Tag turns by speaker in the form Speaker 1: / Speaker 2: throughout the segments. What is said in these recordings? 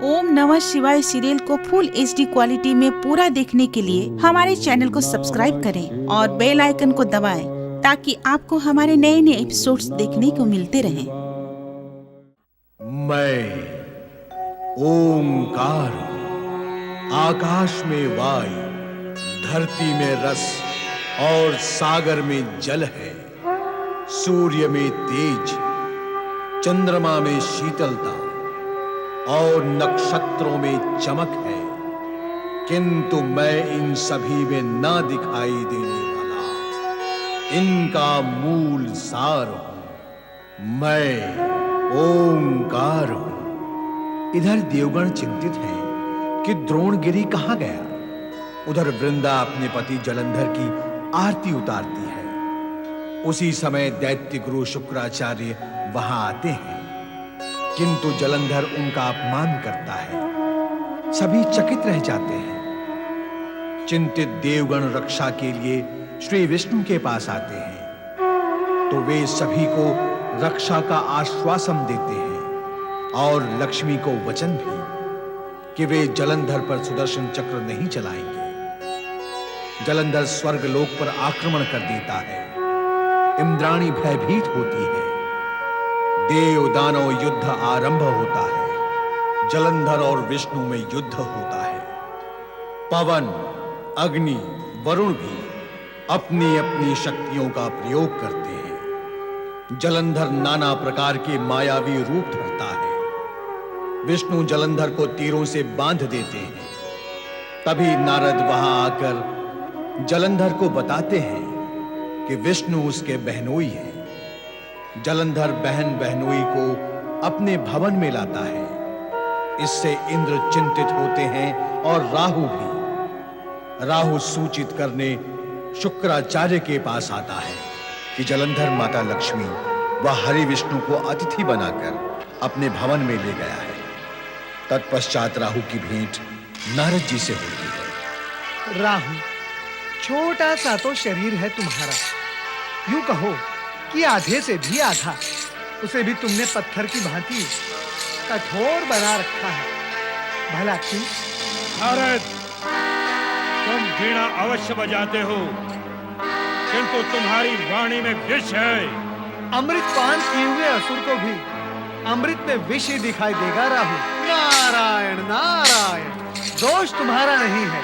Speaker 1: ओम नमः शिवाय सीरियल को फुल HD क्वालिटी में पूरा देखने के लिए हमारे चैनल को सब्सक्राइब करें और बेल आइकन को दबाएं ताकि आपको हमारे नए नए एपिसोड्स देखने को मिलते रहें।
Speaker 2: मैं ओंकार हूं। आकाश में वायु, धरती में रस और सागर में जल है। सूर्य में तेज, चंद्रमा में शीतलता और नक्षत्रों में चमक है, किंतु मैं इन सभी में ना दिखाई देने वाला इनका मूल सार हूं। मैं ओंकार हूं। इधर देवगण चिंतित हैं कि द्रोणगिरी कहां गया। उधर वृंदा अपने पति जलंधर की आरती उतारती है। उसी समय दैत्य गुरु शुक्राचार्य वहां आते हैं, किंतु जलंधर उनका अपमान करता है। सभी चकित रह जाते हैं। चिंतित देवगण रक्षा के लिए श्री विष्णु के पास आते हैं, तो वे सभी को रक्षा का आश्वासन देते हैं और लक्ष्मी को वचन भी कि वे जलंधर पर सुदर्शन चक्र नहीं चलाएंगे। जलंधर स्वर्ग लोक पर आक्रमण कर देता है। इंद्राणी भयभीत होती है। देव दानव युद्ध आरंभ होता है। जलंधर और विष्णु में युद्ध होता है। पवन, अग्नि, वरुण भी अपनी अपनी शक्तियों का प्रयोग करते हैं। जलंधर नाना प्रकार के मायावी रूप धरता है। विष्णु जलंधर को तीरों से बांध देते हैं। तभी नारद वहां आकर जलंधर को बताते हैं कि विष्णु उसके बहनोई है। जलंधर बहन बहनोई को अपने भवन में लाता है। इससे इंद्र चिंतित होते हैं और राहु भी। राहु सूचित करने शुक्राचार्य के पास आता है कि जलंधर माता लक्ष्मी व हरि विष्णु को अतिथि बनाकर अपने भवन में ले गया है। तत्पश्चात राहु की भेंट नारद जी से होती है।
Speaker 3: राहु, छोटा सा तो शरीर है तुम्हारा, यूं कहो कि आधे से भी आधा। उसे भी तुमने पत्थर की भांति कठोर बना रखा है। भला क्यों?
Speaker 4: नारद, तुम वीणा अवश्य बजाते हो, किंतु तुम्हारी वाणी में विष है।
Speaker 3: अमृत पान किए हुए असुर को भी अमृत में विष ही दिखाई देगा। राहु, नारायण नारायण, दोष तुम्हारा नहीं है,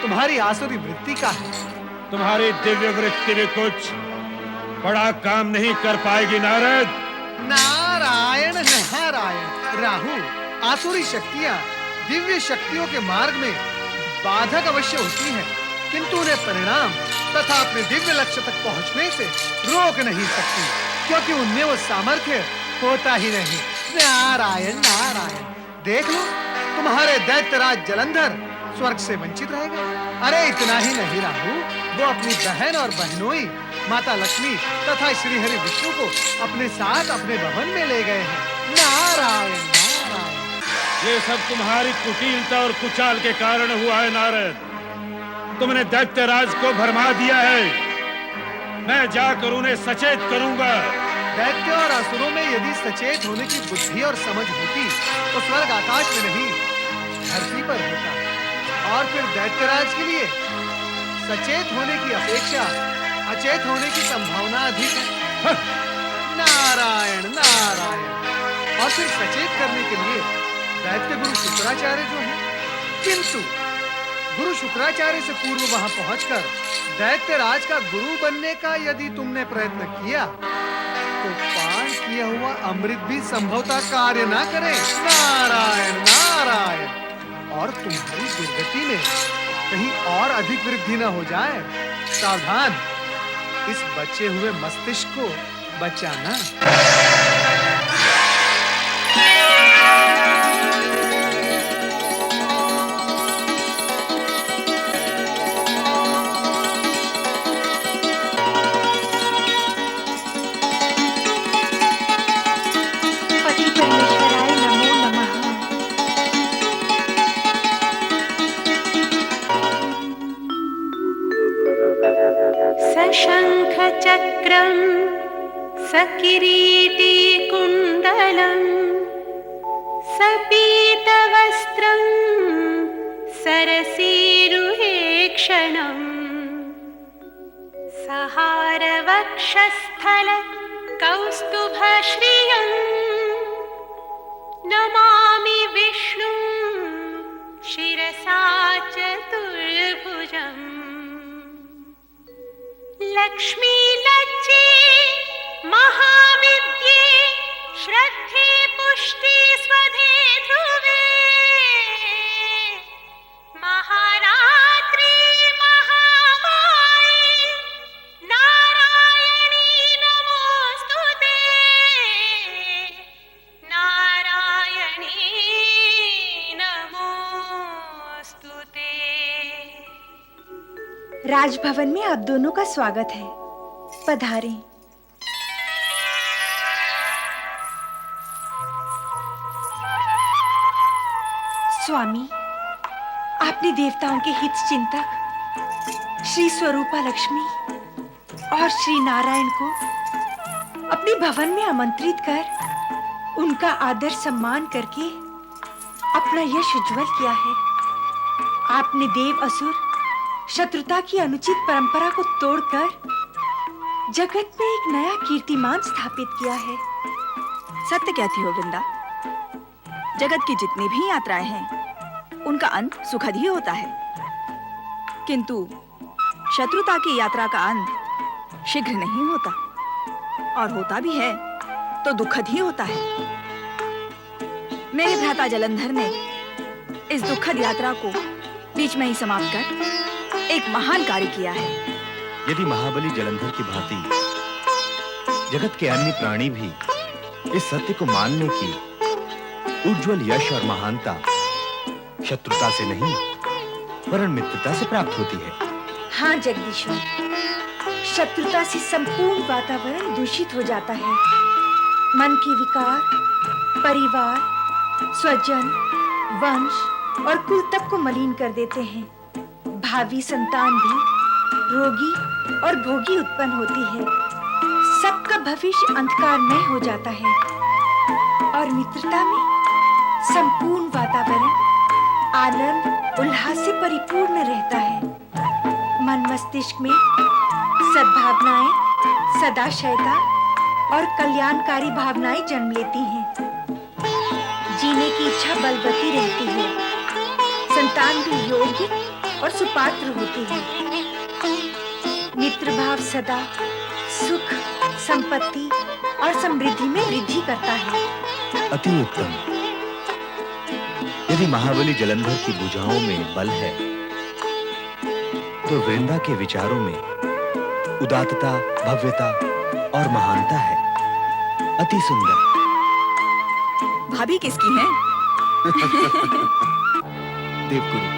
Speaker 3: तुम्हारी आसुरी वृत्ति का है।
Speaker 4: तुम्हारी दिव्य वृत्ति भी कुछ बड़ा काम नहीं कर पाएगी नारद।
Speaker 3: नारायण नारायण। राहु, आसुरी शक्तियां दिव्य शक्तियों के मार्ग में बाधक अवश्य होती हैं, किंतु उन्हें परिणाम तथा अपने दिव्य लक्ष्य तक पहुंचने से रोक नहीं सकती, क्योंकि उनमें वो सामर्थ्य होता ही नहीं। नारायण नारायण। देख लो, तुम्हारे दैत्यराज जलंधर स्वर्ग से वंचित रह गए। अरे इतना ही नहीं राहु, वो अपनी बहन और बहनोई माता लक्ष्मी तथा श्री हरि विष्णु को अपने साथ अपने भवन में ले गए हैं। नारायण नारायण।
Speaker 4: ये सब तुम्हारी कुटिलता और कुचाल के कारण हुआ है नारद। तुमने दैत्यराज को भरमा दिया है। मैं जाकर उन्हें सचेत करूंगा।
Speaker 3: दैत्य और असुरों में यदि सचेत होने की बुद्धि और समझ होती तो स्वर्ग आकाश में नहीं धरती पर होता। और फिर दैत्यराज के लिए सचेत होने की अपेक्षा अचेत होने की संभावना अधिक है। नारायण नारायण। और फिर सचेत करने के लिए दैत्य गुरु शुक्राचार्य जो है, किंतु गुरु शुक्राचार्य से पूर्व वहां पहुंचकर दैत्यराज का गुरु बनने का यदि तुमने प्रयत्न किया तो पान किया हुआ अमृत भी संभवतः कार्य ना करे। नारायण नारायण। और तुम्हारी दुर्गति में कहीं और अधिक वृद्धि न हो जाए। सावधान, इस बचे हुए मस्तिष्क को बचाना।
Speaker 5: पति परमेश्वराय नमो नमः। सशंख चक्रम सकिरीटी कुंडलम सपीतवस्त्रम वक्षस्थल कौस्तुभश्रियम् नमामि विष्णुं शिरसा चतुर्भुजम् लक्ष्मी लज्जे महाविद्ये श्रद्धे पुष्टि स्वधे ध्रुवे महारात्रि महामाये नारायणी नमोस्तुते नारायणी नमोस्तुते।
Speaker 6: राजभवन में आप दोनों का स्वागत है। पधारें। स्वामी, आपने देवताओं के हित चिंतक श्री स्वरूपा लक्ष्मी और श्री नारायण को अपने भवन में आमंत्रित कर उनका आदर सम्मान करके अपना यश उज्जवल किया है। आपने देव असुर शत्रुता की अनुचित परंपरा को तोड़कर जगत में एक नया कीर्तिमान स्थापित किया है।
Speaker 7: सत्य कहती हो वृंदा। जगत की जितनी भी यात्राएं हैं उनका अंत सुखद ही होता है, किंतु शत्रुता की यात्रा का अंत शीघ्र नहीं होता, और होता भी है तो दुखद ही होता है। मेरे भ्राता जलंधर ने इस दुखद यात्रा को बीच में ही समाप्त कर एक महान कार्य किया है।
Speaker 8: यदि महाबली जलंधर की भांति जगत के अन्य प्राणी भी इस सत्य को मानने की उज्जवल यश और महानता शत्रुता से नहीं वरन मित्रता से प्राप्त होती है।
Speaker 6: हाँ जगदीश्वर, शत्रुता से संपूर्ण वातावरण दूषित हो जाता है। मन के विकार परिवार, स्वजन, वंश और कुल तक को मलिन कर देते हैं। भावी संतान भी रोगी और भोगी उत्पन्न होती है। सबका भविष्य अंधकारमय हो जाता है और मित्रता में संपूर्ण वातावरण आनंद उल्लास से परिपूर्ण रहता है। मन मस्तिष्क में सद्भावनाएं, सदाशयता और कल्याणकारी भावनाएं जन्म लेती हैं। जीने की इच्छा बलवती रहती है। संतान भी योग्य और सुपात्र होती है। मित्र भाव सदा सुख, संपत्ति और समृद्धि में वृद्धि करता है।
Speaker 8: अति उत्तम। यदि महाबली जलंधर की भुजाओं में बल है तो वृंदा के विचारों में उदात्तता, भव्यता और महानता है। अति सुंदर।
Speaker 7: भाभी किसकी हैं?
Speaker 9: देवगुरु,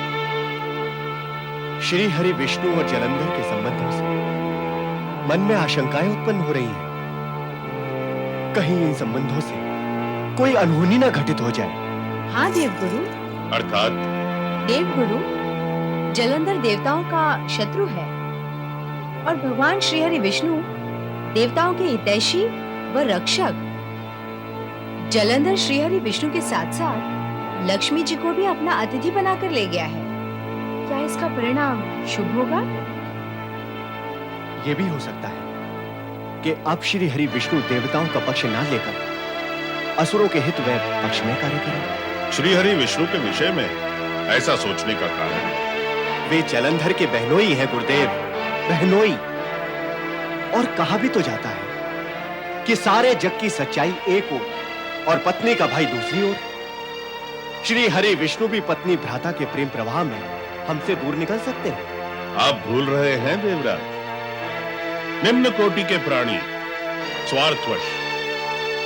Speaker 9: श्री हरि विष्णु और जलंधर के संबंधों से मन में आशंकाएं उत्पन्न हो रही हैं। कहीं इन संबंधों से कोई अनहोनी न घटित हो जाए।
Speaker 10: हाँ देवगुरु।
Speaker 11: अर्थात
Speaker 10: देवगुरु, जलंधर देवताओं का शत्रु है और भगवान श्री हरि विष्णु देवताओं के हितैषी व रक्षक। जलंधर श्री हरि विष्णु के साथ साथ लक्ष्मी जी को भी अपना अतिथि बनाकर ले गया है। क्या इसका परिणाम शुभ होगा?
Speaker 9: यह भी हो सकता है कि अब श्री हरि विष्णु देवताओं का पक्ष न लेकर असुरों के हित व पक्ष में कार्य करें।
Speaker 11: श्री हरि विष्णु के विषय में ऐसा सोचने का कारण
Speaker 9: वे जलंधर के बहनोई हैं गुरुदेव, बहनोई। और कहा भी तो जाता है कि सारे जग की सच्चाई एक ओर और पत्नी का भाई दूसरी ओर। श्री हरि विष्णु भी पत्नी भ्राता के प्रेम प्रवाह में हमसे दूर निकल सकते हैं।
Speaker 11: आप भूल रहे हैं देवराज, निम्न कोटि के प्राणी स्वार्थवश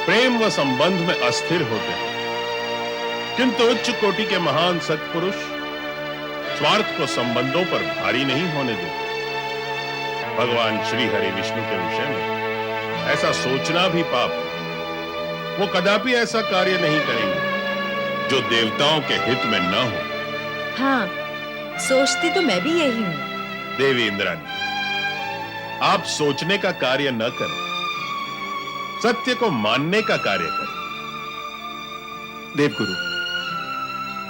Speaker 11: प्रेम व संबंध में अस्थिर होते हैं, किंतु उच्च कोटि के महान सत्पुरुष स्वार्थ को संबंधों पर भारी नहीं होने देते। भगवान श्री हरि विष्णु के विषय में ऐसा सोचना भी पाप है। वो कदापि ऐसा कार्य नहीं करेंगे जो देवताओं के हित में न हो।
Speaker 10: हाँ, सोचती तो मैं भी यही हूँ।
Speaker 11: देवी इंद्राणी, आप सोचने का कार्य न करें, सत्य को मानने का कार्य करें।
Speaker 9: देवगुरु,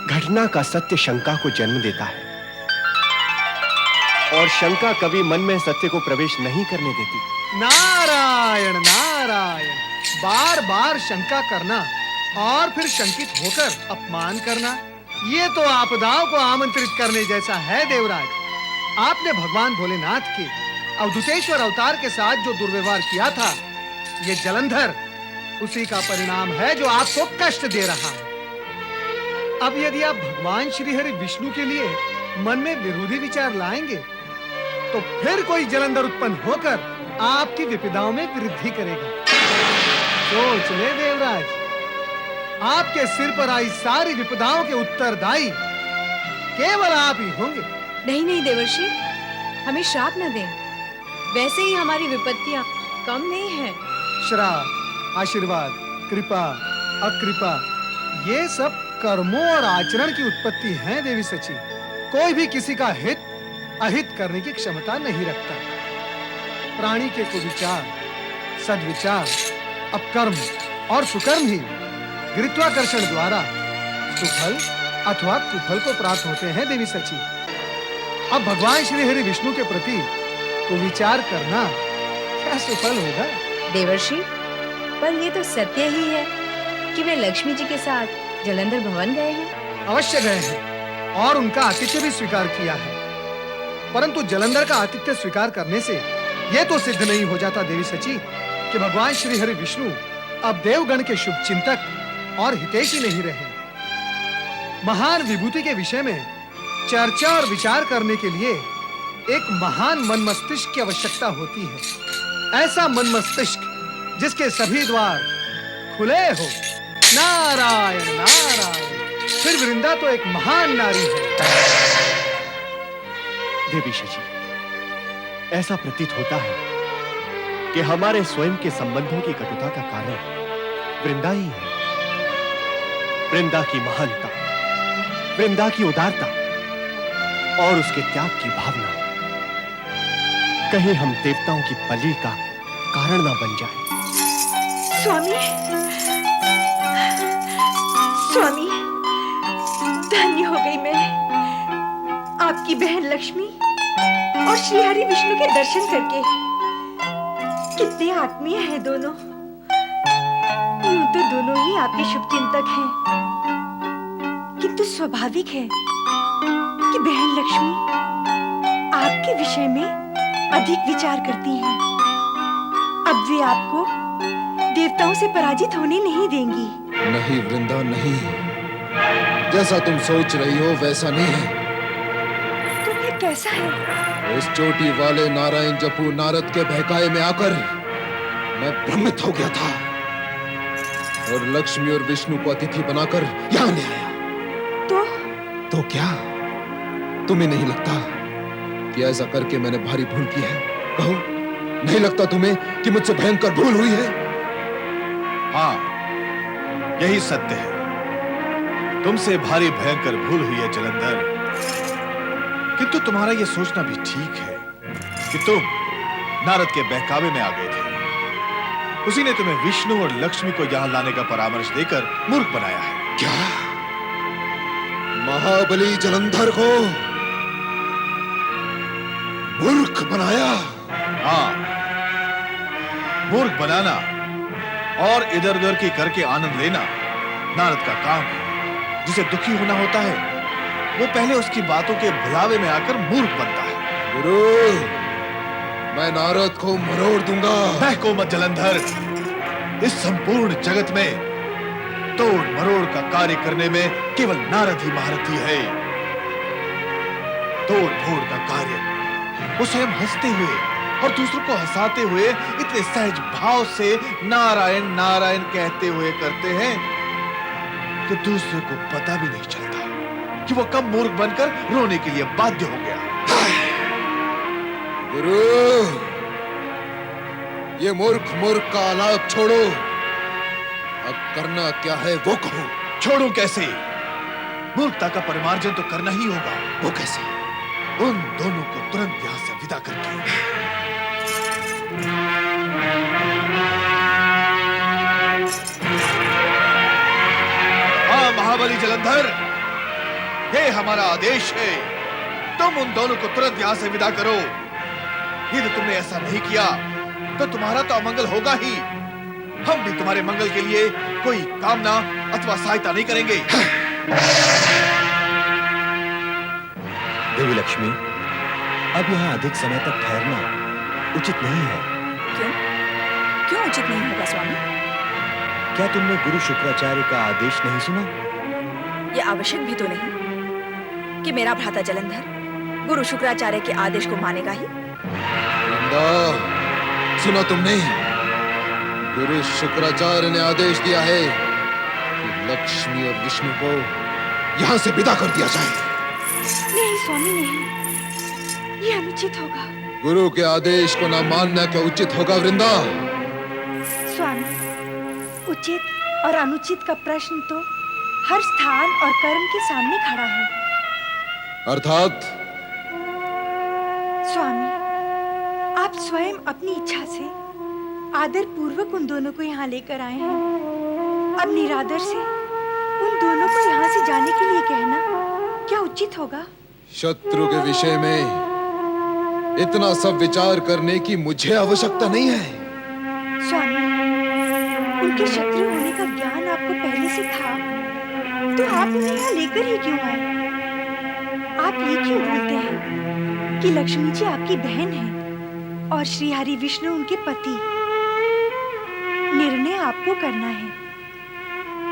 Speaker 9: घटना का सत्य शंका को जन्म देता है और शंका कभी मन में सत्य को प्रवेश नहीं करने देती।
Speaker 3: नारायण नारायण, बार बार शंका करना और फिर शंकित होकर अपमान करना, ये तो आपदाओं को आमंत्रित करने जैसा है देवराज। आपने भगवान भोलेनाथ के अवधूतेश्वर अवतार के साथ जो दुर्व्यवहार किया था, ये जलंधर उसी का परिणाम है जो आपको कष्ट दे रहा है। अब यदि आप भगवान श्री हरि विष्णु के लिए मन में विरोधी विचार लाएंगे, तो फिर कोई जलंधर उत्पन्न होकर आपकी विपदाओं में वृद्धि करेगा। सोच ले देवराज, आपके सिर पर आई सारी विपदाओं के उत्तरदायी केवल आप ही होंगे।
Speaker 10: नहीं नहीं देवर्षि, हमें श्राप न दें। वैसे ही हमारी विपत्तियां कम नहीं है।
Speaker 3: श्राप, आशीर्वाद, कृपा, अकृपा, ये सब कर्मों और आचरण की उत्पत्ति है देवी सची। कोई भी किसी का हित अहित करने की क्षमता नहीं रखता। प्राणी के कुविचार, सद्विचार, अपकर्म और सुकर्म ही गुरुत्वाकर्षण द्वारा सुफल अथवा कुफल को प्राप्त होते हैं देवी सची। अब भगवान श्री हरि विष्णु के प्रति कुविचार करना क्या सुफल होगा?
Speaker 10: देवर्षि, पर ये तो सत्य ही है कि वे लक्ष्मी जी के साथ जलंधर भवन गए हैं।
Speaker 3: अवश्य गए हैं और उनका आतिथ्य भी स्वीकार किया है, परंतु जलंधर का आतिथ्य स्वीकार करने से यह तो सिद्ध नहीं हो जाता देवी सची कि भगवान श्री हरि विष्णु अब देवगण के शुभ चिंतक और हितैषी नहीं रहे। महान विभूति के विषय में चर्चा और विचार करने के लिए एक महान मन मस्तिष्क की आवश्यकता होती है। ऐसा मन मस्तिष्क जिसके सभी द्वार खुले हो। नारायण नारायण, फिर वृंदा तो एक महान नारी है।
Speaker 9: देवी शची, ऐसा प्रतीत होता है कि हमारे स्वयं के संबंधों की कटुता का कारण वृंदा ही है। वृंदा की महानता, वृंदा की उदारता और उसके त्याग की भावना कहीं हम देवताओं की बलि का कारण ना बन जाए।
Speaker 6: स्वामी, स्वामी, धन्य हो गई मैं आपकी बहन लक्ष्मी और श्री हरि विष्णु के दर्शन करके। कितने आत्मीय हैं दोनों। यूं तो दोनों ही आपके शुभचिंतक हैं, किंतु स्वाभाविक है कि बहन लक्ष्मी आपके विषय में अधिक विचार करती हैं। अब वे आपको देवताओं से पराजित होने नहीं देंगी।
Speaker 2: नहीं वृंदा, नहीं। जैसा तुम सोच रही हो वैसा नहीं है।
Speaker 6: तो फिर कैसा है?
Speaker 2: इस चोटी वाले नारायण जपू नारद के बहकावे में आकर मैं भ्रमित हो गया था और लक्ष्मी और विष्णु को अतिथि बनाकर यहाँ ले आया। तो क्या तुम्हें नहीं लगता कि ऐसा करके मैंने भारी भूल की है? कहो, नहीं लगता तुम्हें कि मुझसे भयंकर भूल हुई है?
Speaker 8: हाँ, यही सत्य है। तुमसे भारी भयंकर भूल हुई है जलंधर। किंतु तुम्हारा यह सोचना भी ठीक है कि तुम नारद के बहकावे में आ गए थे। उसी ने तुम्हें विष्णु और लक्ष्मी को यहां लाने का परामर्श देकर मूर्ख बनाया है।
Speaker 2: क्या महाबली जलंधर को मूर्ख बनाया?
Speaker 8: हाँ, मूर्ख बनाना और इधर उधर की करके आनंद लेना नारद का काम है। जिसे दुखी होना होता है वो पहले उसकी बातों के भुलावे में आकर मूर्ख बनता है।
Speaker 2: गुरु, मैं नारद को मरोड़ दूंगा।
Speaker 8: बहको मत जलंधर। इस संपूर्ण जगत में तोड़ मरोड़ का कार्य करने में केवल नारद ही महारथी है। तोड़ फोड़ का कार्य वो स्वयं हंसते हुए और दूसरों को हंसाते हुए इतने सहज भाव से नारायण नारायण कहते हुए करते हैं कि दूसरे को पता भी नहीं चलता कि वो कब मूर्ख बनकर रोने के लिए बाध्य हो गया।
Speaker 2: गुरु, ये मूर्ख मूर्ख का आलाप छोड़ो। अब करना क्या है वो कहो।
Speaker 8: छोड़ूं कैसे? मूर्खता का परिमार्जन तो करना ही होगा।
Speaker 2: वो कैसे?
Speaker 8: उन दोनों को तुरंत यहां से विदा करके। हाँ महाबली जलंधर, ये हमारा आदेश है। तुम उन दोनों को तुरंत यहां से विदा करो। यदि तुमने ऐसा नहीं किया
Speaker 2: तो तुम्हारा तो अमंगल होगा ही। हम भी तुम्हारे मंगल के लिए कोई कामना अथवा सहायता नहीं करेंगे।
Speaker 8: देवी लक्ष्मी, अब यहाँ अधिक समय तक ठहरना उचित नहीं है।
Speaker 7: क्यों? क्यों उचित नहीं होगा स्वामी?
Speaker 8: क्या तुमने गुरु शुक्राचार्य का आदेश नहीं सुना?
Speaker 7: यह आवश्यक भी तो नहीं कि मेरा भ्राता जलंधर गुरु शुक्राचार्य के आदेश को मानेगा ही।
Speaker 2: सुना तुमने? गुरु शुक्राचार्य ने आदेश दिया है कि लक्ष्मी और विष्णु को यहाँ से विदा कर दिया जाए।
Speaker 6: नहीं स्वामी नहीं, ये अनुचित होगा।
Speaker 2: गुरु के आदेश को न मानना क्या उचित होगा वृंदा?
Speaker 6: स्वामी, उचित और अनुचित का प्रश्न तो हर स्थान और कर्म के सामने खड़ा है।
Speaker 2: अर्थात?
Speaker 6: स्वामी, आप स्वयं अपनी इच्छा से आदर पूर्वक उन दोनों को यहाँ लेकर आए हैं। अब निरादर से उन दोनों को यहाँ से जाने के लिए कहना क्या उचित होगा?
Speaker 2: शत्रु के विषय में इतना सब विचार करने की मुझे आवश्यकता नहीं है।
Speaker 6: स्वामी, उनके शत्रु होने का ज्ञान आपको पहले से था, तो आप उन्हें यहाँ लेकर ही क्यों आए? आप ये क्यों बोलते हैं कि लक्ष्मी जी आपकी बहन है और श्री हरि विष्णु उनके पति? निर्णय आपको करना है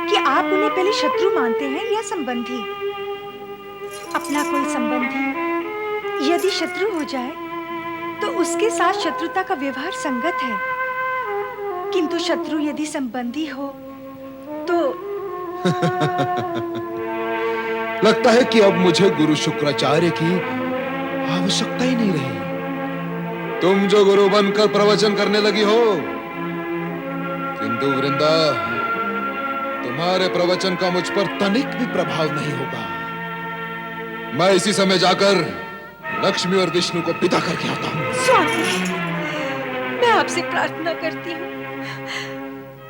Speaker 6: कि आप उन्हें पहले शत्रु मानते हैं या संबंधी। अपना कोई संबंधी यदि शत्रु हो जाए तो उसके साथ शत्रुता का व्यवहार संगत है, किंतु शत्रु यदि संबंधी हो तो
Speaker 2: लगता है कि अब मुझे गुरु शुक्राचार्य की आवश्यकता ही नहीं रही। तुम जो गुरु बनकर प्रवचन करने लगी हो, किंतु वृंदा, तुम्हारे प्रवचन का मुझ पर तनिक भी प्रभाव नहीं होगा। मैं इसी समय जाकर लक्ष्मी और विष्णु को विदा करके आता हूँ।
Speaker 6: स्वामी, मैं आपसे प्रार्थना करती हूँ,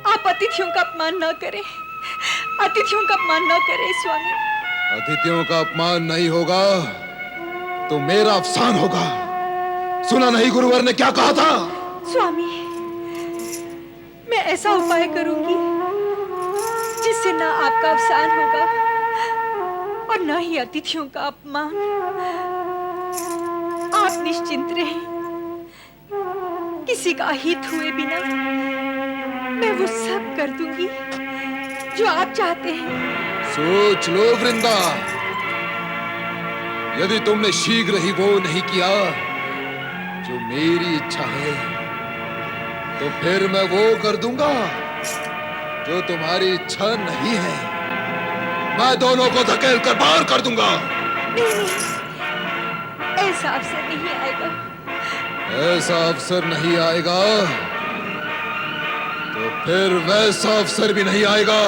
Speaker 6: आप अतिथियों का अपमान न करें। अतिथियों का अपमान न करें स्वामी।
Speaker 2: अतिथियों का अपमान नहीं होगा तो मेरा अफसान होगा। सुना नहीं गुरुवर ने क्या कहा था?
Speaker 6: स्वामी, मैं ऐसा उपाय करूंगी जिससे ना आपका अवसान होगा और न ही अतिथियों का अपमान। आप निश्चिंत रहें, किसी का हित हुए बिना मैं वो सब कर दूंगी जो आप चाहते हैं।
Speaker 2: सोच लो वृंदा, यदि तुमने शीघ्र ही वो नहीं किया जो मेरी इच्छा है, तो फिर मैं वो कर दूंगा जो तुम्हारी इच्छा नहीं है। मैं दोनों को धकेल कर बाहर कर दूंगा।
Speaker 6: नहीं, ऐसा अवसर नहीं आएगा।
Speaker 2: ऐसा अवसर नहीं आएगा तो फिर वैसा अवसर भी नहीं आएगा।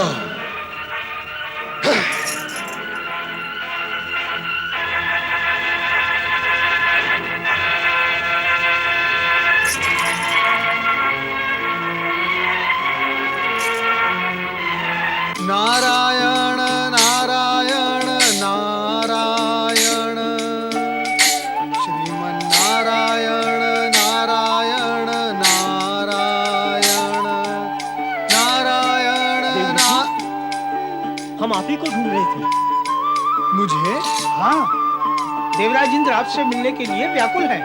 Speaker 3: नारायण नारायण नारायण, श्रीमन नारायण नारायण नारायण नारायण
Speaker 9: हम आप ही को ढूंढ रहे थे।
Speaker 3: मुझे?
Speaker 12: हाँ, देवराज इंद्र आपसे मिलने के लिए व्याकुल हैं।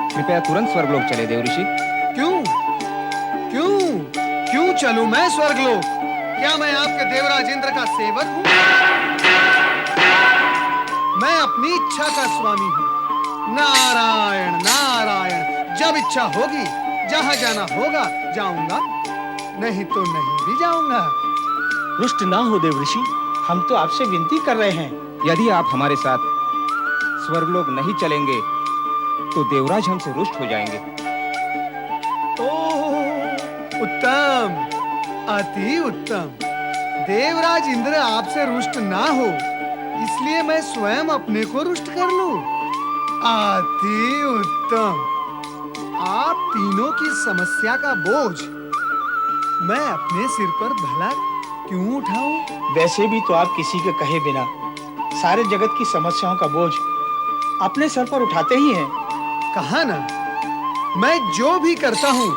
Speaker 9: कृपया तुरंत स्वर्गलोक चले देव ऋषि।
Speaker 3: क्यों क्यों क्यों चलूं मैं स्वर्गलोक? क्या मैं आपके देवराज इंद्र का सेवक हूं? मैं अपनी इच्छा का स्वामी हूं। नारायण नारायण, जब इच्छा होगी, जहां जाना होगा जाऊंगा, नहीं तो नहीं भी जाऊंगा।
Speaker 12: रुष्ट ना हो देव ऋषि, हम तो आपसे विनती कर रहे हैं।
Speaker 9: यदि आप हमारे साथ स्वर्गलोक नहीं चलेंगे तो देवराज हमसे रुष्ट हो जाएंगे।
Speaker 3: ओह, उत्तम, अति उत्तम। देवराज इंद्र आपसे रुष्ट ना हो, इसलिए मैं स्वयं अपने को रुष्ट कर लूं। अति उत्तम। आप तीनों की समस्या का बोझ मैं अपने सिर पर भला क्यों उठाऊं?
Speaker 12: वैसे भी तो आप किसी के कहे बिना सारे जगत की समस्याओं का बोझ अपने सर पर उठाते ही हैं।
Speaker 3: कहा ना, मैं जो भी करता हूं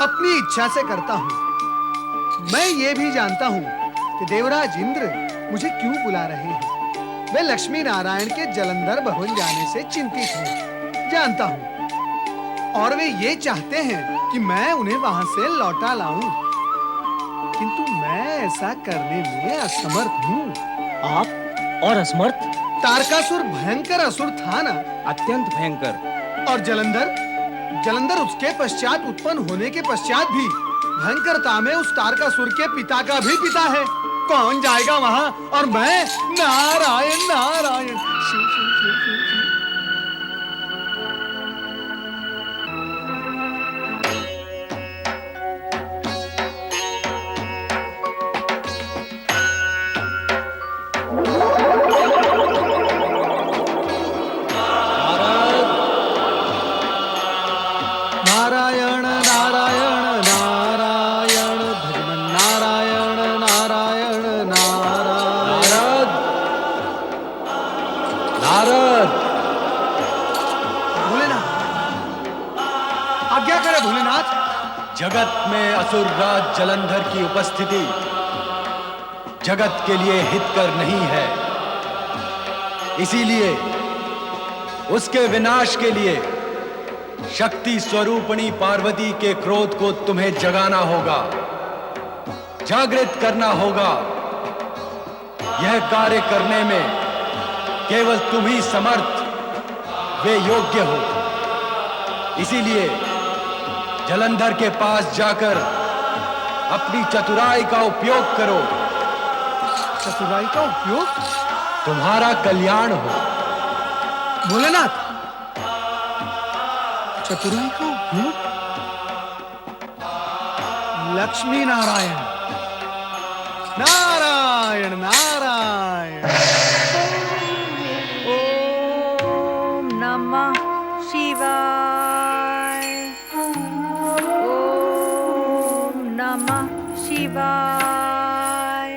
Speaker 3: अपनी इच्छा से करता हूँ। मैं ये भी जानता हूँ कि देवराज इंद्र मुझे क्यों बुला रहे हैं। वे लक्ष्मी नारायण के जलंधर भवन जाने से चिंतित हैं, जानता हूँ। और वे ये चाहते हैं कि मैं उन्हें वहां से लौटा लाऊं, किंतु मैं ऐसा करने में असमर्थ हूँ।
Speaker 12: आप और असमर्थ?
Speaker 3: तारकासुर भयंकर असुर था ना?
Speaker 12: अत्यंत भयंकर।
Speaker 3: और जलंधर उसके पश्चात उत्पन्न होने के पश्चात भी भयंकरता में उस तारकासुर के पिता का भी पिता है। कौन जाएगा वहां? और मैं नारायण नारायण शिव शिव शिव शिव शिव। नारायण नारायण नारायण भगवान नारायण नारायण नारायण।
Speaker 2: नारद,
Speaker 3: भोलेनाथ, आज्ञा करे भोलेनाथ।
Speaker 2: जगत में असुर राज जलंधर की उपस्थिति जगत के लिए हितकर नहीं है। इसीलिए उसके विनाश के लिए शक्ति स्वरूपिणी पार्वती के क्रोध को तुम्हें जगाना होगा, जागृत करना होगा। यह कार्य करने में केवल तुम ही समर्थ वे योग्य हो। इसीलिए जलंधर के पास जाकर अपनी चतुराई का उपयोग करो।
Speaker 3: चतुराई का उपयोग?
Speaker 2: तुम्हारा कल्याण हो।
Speaker 3: भोलेनाथ, चतुराई का उपयोग? लक्ष्मी नारायण नारायण नारायण।
Speaker 6: ओम नमः शिवाय। ओम नमः शिवाय।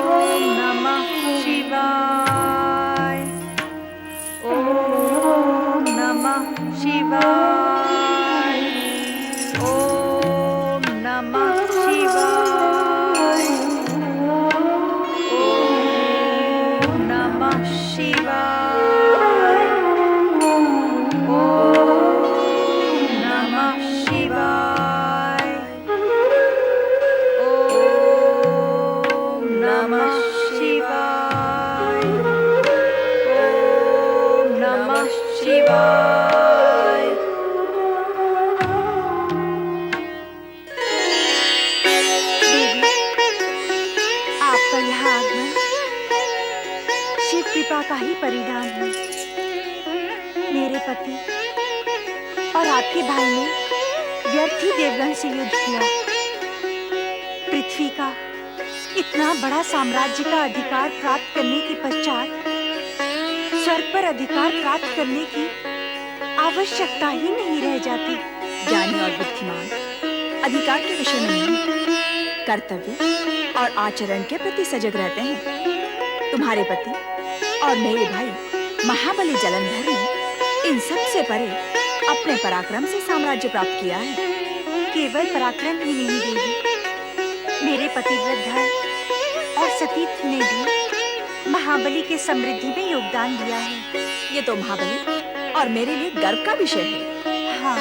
Speaker 6: ओम नमः शिवाय। ओम नमः शिवाय। ओम नमः शिवाय। ओम नमः शिवाय। ओम नमः शिवाय। ओम नमः शिवाय। ओम नमः शिवाय। देवी, आपका यह आगमन शिव कृपा का ही परिणाम है। मेरे पति और आपके भाई ने व्यर्थ ही देवगन से युद्ध किया। पृथ्वी का इतना बड़ा साम्राज्य का अधिकार प्राप्त करने के पश्चात स्वर्ग पर अधिकार प्राप्त करने की आवश्यकता ही नहीं रह जाती।
Speaker 7: ज्ञानी और बुद्धिमान अधिकार के विषय में नहीं, कर्तव्य और आचरण के प्रति सजग रहते हैं। तुम्हारे पति और मेरे भाई महाबली जलंधर ने इन सब से परे अपने पराक्रम से साम्राज्य प्राप्त किया है।
Speaker 6: केवल पराक्रम ही नहीं देवी, मेरे पतिव्रत धर्म और सतीत्व ने भी महाबली के समृद्धि में योगदान दिया है।
Speaker 7: ये तो महाबली और मेरे लिए गर्व का विषय है।
Speaker 6: हाँ,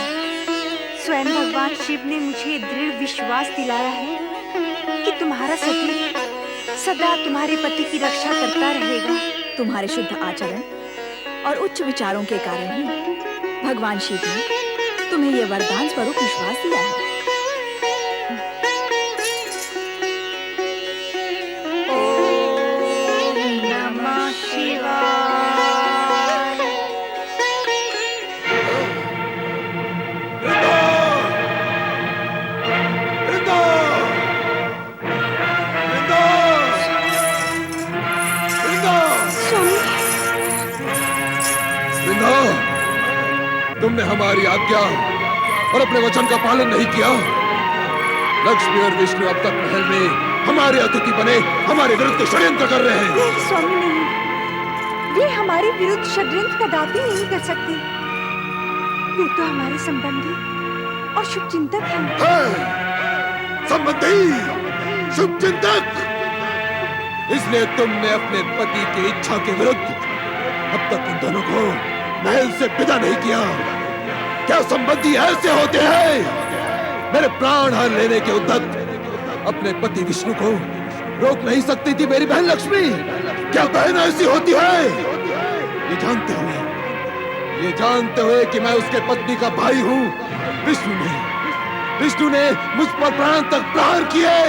Speaker 6: स्वयं भगवान शिव ने मुझे दृढ़ विश्वास दिलाया है कि तुम्हारा सतीत्व सदा तुम्हारे पति की रक्षा करता रहेगा।
Speaker 7: तुम्हारे शुद्ध आचरण और उच्च विचारों के कारण ही भगवान शिव ने तुम्हें ये वरदान स्वरूप विश्वास दिया है।
Speaker 6: ओम नमः शिवाय।
Speaker 11: तुमने हमारी आज्ञा और अपने वचन का पालन नहीं किया। लक्ष्मी और विष्णु अब तक महल में हमारे अतिथि बने हमारे विरुद्ध षड्यंत्र कर रहे हैं।
Speaker 6: नहीं स्वामी, नहीं, वे हमारे विरुद्ध षड्यंत्र कदापि नहीं कर सकते। वे तो हमारे संबंधी और शुभचिंतक हैं।
Speaker 2: संबंधी, शुभचिंतक, इसलिए तुमने अपने पति की इच्छा के विरुद्ध अब तक इन दोनों को महल से विदा नहीं किया। क्या संबंधी ऐसे होते हैं? मेरे प्राण हर लेने के उद्यत अपने पति विष्णु को रोक नहीं सकती थी मेरी बहन लक्ष्मी? क्या बहन ऐसी होती है? ये जानते हुए कि मैं उसके पत्नी का भाई हूँ, विष्णु ने मुझ पर प्राण तक प्रहार किए।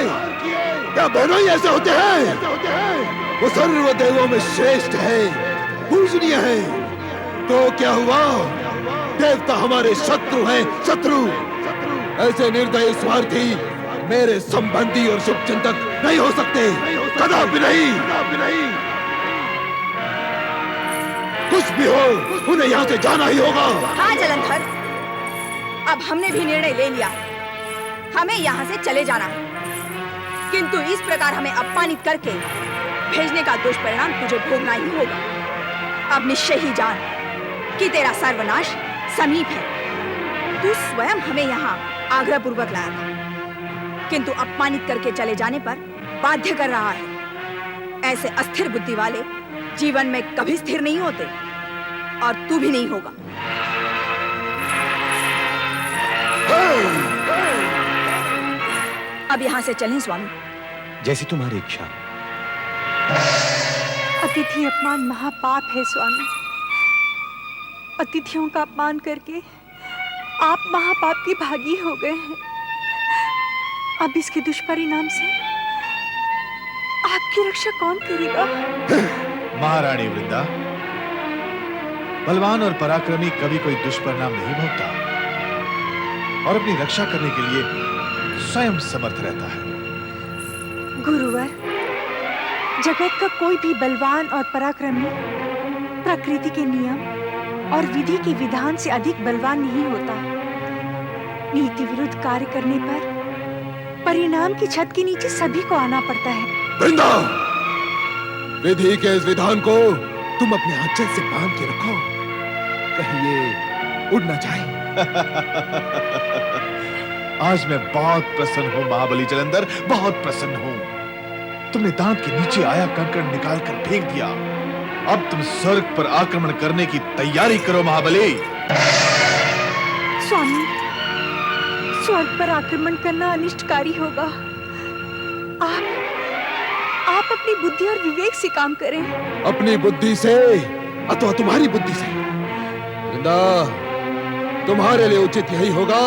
Speaker 2: क्या बहनों ही ऐसे होते हैं? वो सर्व देवों में श्रेष्ठ है, पूजनीय है, तो क्या हुआ? देवता हमारे शत्रु हैं, शत्रु। ऐसे निर्दयी स्वार्थी मेरे संबंधी और शुभचिंतक नहीं हो सकते, कदापि नहीं। कुछ भी हो, उन्हें यहाँ से जाना ही होगा।
Speaker 7: हाँ जलंधर, अब हमने भी निर्णय ले लिया, हमें यहाँ से चले जाना है। किंतु इस प्रकार हमें अपमानित करके भेजने का दुष्परिणाम तुझे भोगना ही होगा। अब निश्चय ही जान कि तेरा सर्वनाश समीप है। तू स्वयं हमें यहाँ आग्रह पूर्वक लाया था, किंतु अपमानित करके चले जाने पर बाध्य कर रहा है। ऐसे अस्थिर बुद्धि वाले जीवन में कभी स्थिर नहीं होते, और तू भी नहीं होगा। अब यहाँ से चलें स्वामी।
Speaker 8: जैसी तुम्हारी इच्छा।
Speaker 6: अतिथि अपमान महापाप है स्वामी। अतिथियों का अपमान करके आप महापाप की भागी हो गए हैं। अब इसके दुष्परिणाम से आपकी रक्षा कौन करेगा?
Speaker 13: महारानी वृंदा, बलवान और पराक्रमी कभी कोई दुष्परिणाम नहीं भोगता और अपनी रक्षा करने के लिए स्वयं समर्थ रहता है।
Speaker 6: गुरुवर, जगत का कोई भी बलवान और पराक्रमी प्रकृति के नियम और विधि के विधान से अधिक बलवान नहीं होता। नीति विरुद्ध कार्य करने पर परिणाम की छत के नीचे सभी को आना पड़ता है।
Speaker 2: वृंदा, विधि के इस विधान को तुम अपने आंचल से बांध के रखो, कहीं ये उड़ न जाए।
Speaker 13: आज मैं बहुत प्रसन्न हूँ महाबली जलंधर, बहुत प्रसन्न हूँ। तुमने दांत के नीचे आया कंकड़ निकालकर फेंक दिया। अब तुम स्वर्ग पर आक्रमण करने की तैयारी करो महाबली।
Speaker 6: स्वामी, स्वर्ग पर आक्रमण करना अनिष्टकारी होगा। आप अपनी बुद्धि और विवेक से काम करें।
Speaker 2: अपनी बुद्धि से अथवा तुम्हारी बुद्धि से? वृंदा, तुम्हारे लिए उचित यही होगा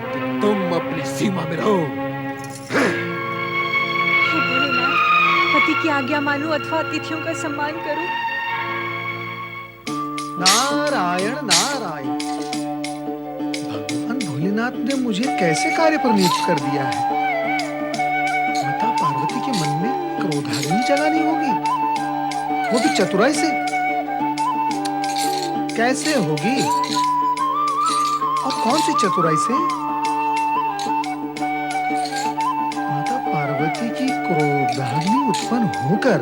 Speaker 2: कि तुम अपनी सीमा में रहो।
Speaker 6: हे भोलेनाथ, पति की आज्ञा मानूं अथवा अतिथियों का सम्मान करूं?
Speaker 3: नारायण नारायण, भगवान भोलेनाथ ने मुझे कैसे कार्य पर नियुक्त कर दिया है? माता पार्वती के मन में क्रोधाग्नि जगानी होगी, वो भी चतुराई से। कैसे होगी और कौन सी चतुराई से? माता पार्वती की क्रोधाग्नि उत्पन्न होकर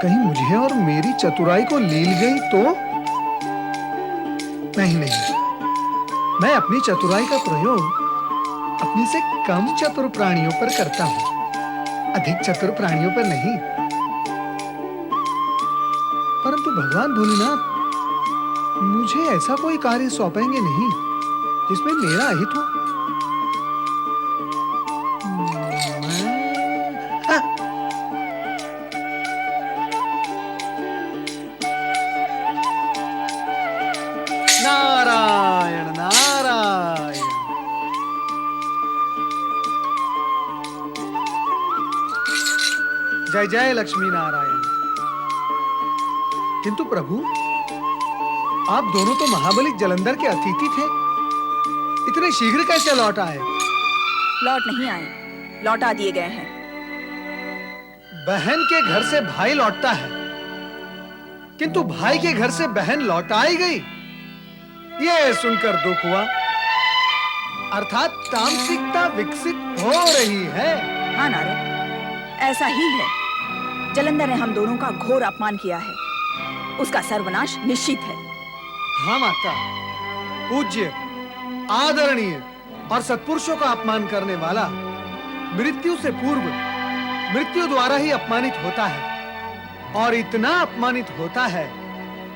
Speaker 3: कहीं मुझे और मेरी चतुराई को लील गई तो? नहीं, मैं अपनी चतुराई का प्रयोग अपनी से कम चतुर प्राणियों पर करता हूं, अधिक चतुर प्राणियों पर नहीं। परंतु भगवान भोलेनाथ मुझे ऐसा कोई कार्य सौंपेंगे नहीं जिसमें मेरा अहित हो। नारायण नारायण, जय जय लक्ष्मी नारायण। किंतु प्रभु, आप दोनों तो महाबली जलंधर के अतिथि थे, इतने शीघ्र कैसे लौट आए?
Speaker 7: लौट नहीं आए, लौटा दिए गए हैं।
Speaker 3: बहन के घर से भाई लौटता है, किंतु भाई के घर से बहन लौटाई गई, ये सुनकर दुख हुआ। अर्थात तामसिकता विकसित हो रही है।
Speaker 7: हाँ नारद, ऐसा ही है। जलंधर ने हम दोनों का घोर अपमान किया है, उसका सर्वनाश निश्चित है।
Speaker 3: हाँ माता, पूज्य, आदरणीय और सत्पुरुषों का अपमान करने वाला मृत्यु से पूर्व मृत्यु द्वारा ही अपमानित होता है, और इतना अपमानित होता है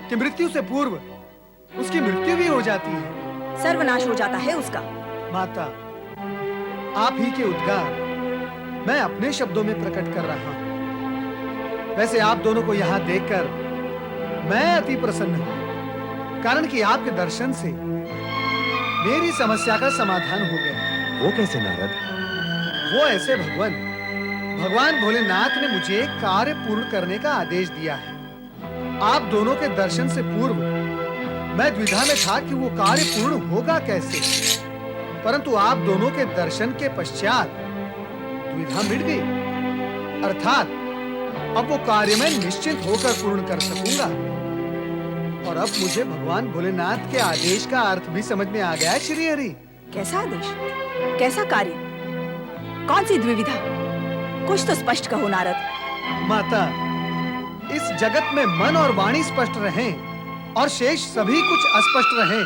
Speaker 3: कि मृत्यु से पूर्व उसकी मृत्यु भी हो जाती है।
Speaker 7: सर्वनाश हो जाता है उसका।
Speaker 3: माता, आप ही के उद्गार मैं अपने शब्दों में प्रकट कर रहा हूं। वैसे आप दोनों को यहां देखकर मैं अति प्रसन्न हूं, कारण कि आपके दर्शन से मेरी समस्या का समाधान हो गया।
Speaker 9: वो कैसे नारद?
Speaker 3: वो ऐसे भगवान भोलेनाथ ने मुझे एक कार्य पूर्ण करने का आदेश दिया है। आप दोनों के दर्शन से पूर्व मैं द्विधा में था कि वो कार्य पूर्ण होगा कैसे, परंतु आप दोनों के दर्शन के पश्चात द्विधा मिट गई। अर्थात अब वो कार्य मैं निश्चित होकर पूर्ण कर सकूंगा। और अब मुझे भगवान भोलेनाथ के आदेश का अर्थ भी समझ में आ गया है श्री हरि।
Speaker 7: कैसा आदेश? कैसा कार्य? कौन सी द्विविधा? कुछ तो स्पष्ट कहो नारद।
Speaker 3: माता, इस जगत में मन और वाणी स्पष्ट रहें और शेष सभी कुछ अस्पष्ट रहे,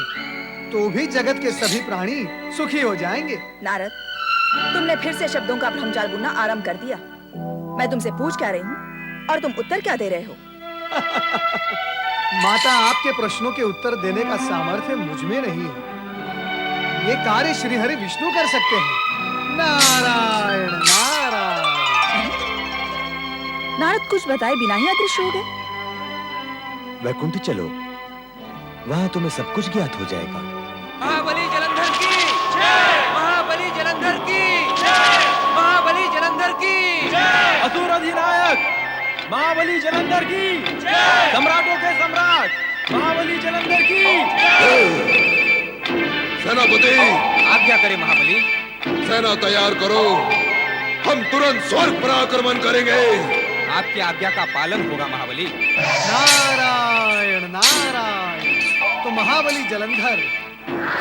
Speaker 3: तो भी जगत के सभी प्राणी सुखी हो जाएंगे।
Speaker 7: नारद, तुमने फिर से शब्दों का भ्रमजाल बुनना आरंभ कर दिया। मैं तुमसे पूछ क्या रही हूँ और तुम उत्तर क्या दे रहे हो?
Speaker 3: माता, आपके प्रश्नों के उत्तर देने का सामर्थ्य मुझ में नहीं है। ये कार्य श्री हरि विष्णु कर सकते हैं। नारायण नारायण।
Speaker 7: नारद कुछ बताए बिना ही अदृश्य हो गए।
Speaker 9: वैकुंठ चलो, वहां तुम्हें सब कुछ ज्ञात हो जाएगा।
Speaker 14: महाबली जलंधर की जय! महाबली जलंधर की जय! महाबली जलंधर की जय!
Speaker 12: असुर अधिनायक महाबली जलंधर की जय! सम्राटों के सम्राट महाबली जलंधर की जय!
Speaker 2: सेनापति,
Speaker 14: आज्ञा करे महाबली।
Speaker 2: सेना तैयार करो, हम तुरंत स्वर्ग पर आक्रमण करेंगे।
Speaker 14: आपकी आज्ञा का पालन होगा महाबली।
Speaker 3: नारायण नारायण। तो महाबली जलंधर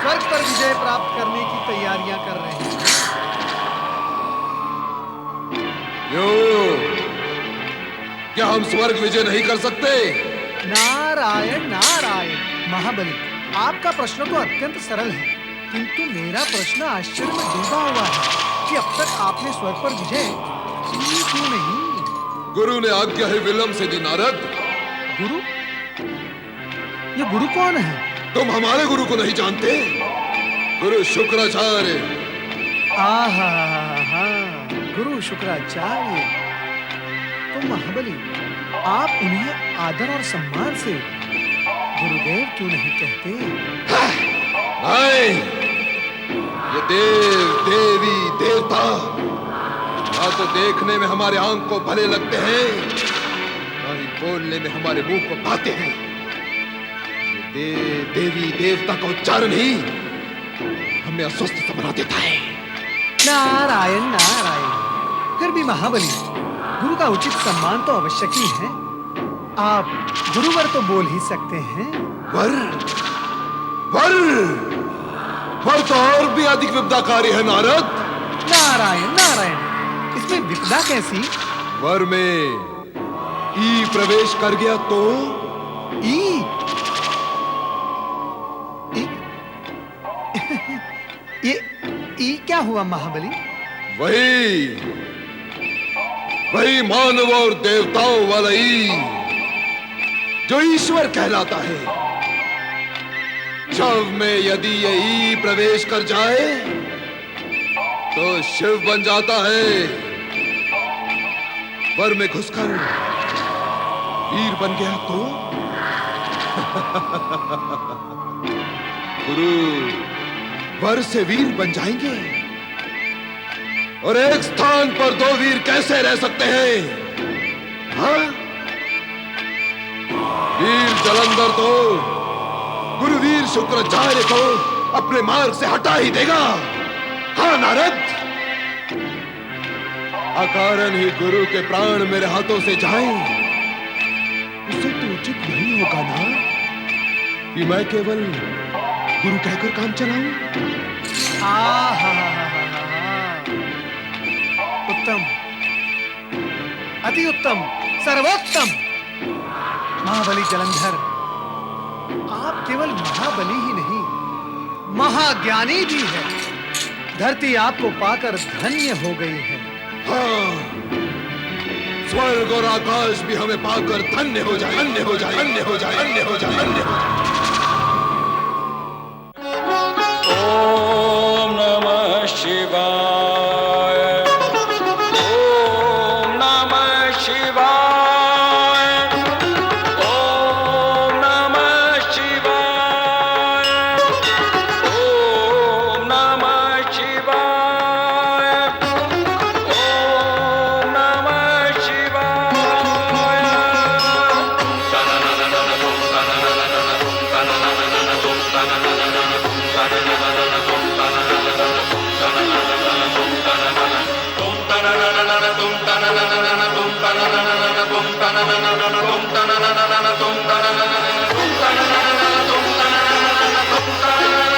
Speaker 3: स्वर्ग पर विजय प्राप्त करने की तैयारियां कर रहे हैं।
Speaker 2: क्या हम स्वर्ग विजय नहीं कर सकते?
Speaker 3: नारायण नारायण। महाबली, आपका प्रश्न तो अत्यंत सरल है, किंतु मेरा प्रश्न आश्चर्य में डूबा हुआ है कि अब तक आपने स्वर्ग पर विजय की क्यों नहीं?
Speaker 2: गुरु ने आज्ञा ही विलंब से दी नारद।
Speaker 3: गुरु? ये गुरु कौन है?
Speaker 2: तुम हमारे गुरु को नहीं जानते? गुरु शुक्राचार्य।
Speaker 3: आहा, गुरु शुक्राचार्य। तो महाबली, आप उन्हें आदर और सम्मान से गुरुदेव क्यों नहीं कहते?
Speaker 2: नहीं, ये देव, देवी, देवता ना तो देखने में हमारे आंख को भले लगते हैं, ना ही बोलने में हमारे मुंह को भाते हैं। ये देव, देवी, देवता का उच्चारण ही हमें अस्वस्थ सा बना देता है।
Speaker 3: नारायण नारायण। फिर भी महाबली, गुरु का उचित सम्मान तो आवश्यक ही है। आप गुरुवर तो बोल ही सकते हैं।
Speaker 2: वर? वर? वर तो और भी अधिक विपदाकारी है नारद।
Speaker 3: नारायण नारायण। इसमें विपदा कैसी?
Speaker 2: वर में ई प्रवेश कर गया तो?
Speaker 3: ई? ये ई क्या हुआ महाबली?
Speaker 2: वही मानव और देवताओं वाला ई, जो ईश्वर कहलाता है। शव में यदि ये ई प्रवेश कर जाए तो शिव बन जाता है। वर में घुसकर वीर बन गया तो? गुरु वर से वीर बन जाएंगे, और एक स्थान पर दो वीर कैसे रह सकते हैं? हाँ? वीर जलंधर तो गुरुवीर शुक्राचार्य को अपने मार्ग से हटा ही देगा। हाँ नारद, अकारण ही गुरु के प्राण मेरे हाथों से जाएं, उसे तो उचित नहीं होगा ना कि मैं केवल गुरु कहकर काम चलाऊं।
Speaker 3: उत्तम, अति उत्तम, सर्वोत्तम। महाबली जलंधर, आप केवल महाबली ही नहीं, महाज्ञानी भी है। धरती आपको पाकर धन्य हो गई है।
Speaker 2: हाँ, स्वर्ग और आकाश भी हमें पाकर धन्य हो जाए, धन्य हो जाए, धन्य हो जाए, धन्य हो जाए, धन्य हो जाए।
Speaker 14: ओम नमः शिवाय। ओम नमः शिवाय। ओम नमः शिवाय। ओम नमः शिवाय। ओम नमः शिवाय। Tum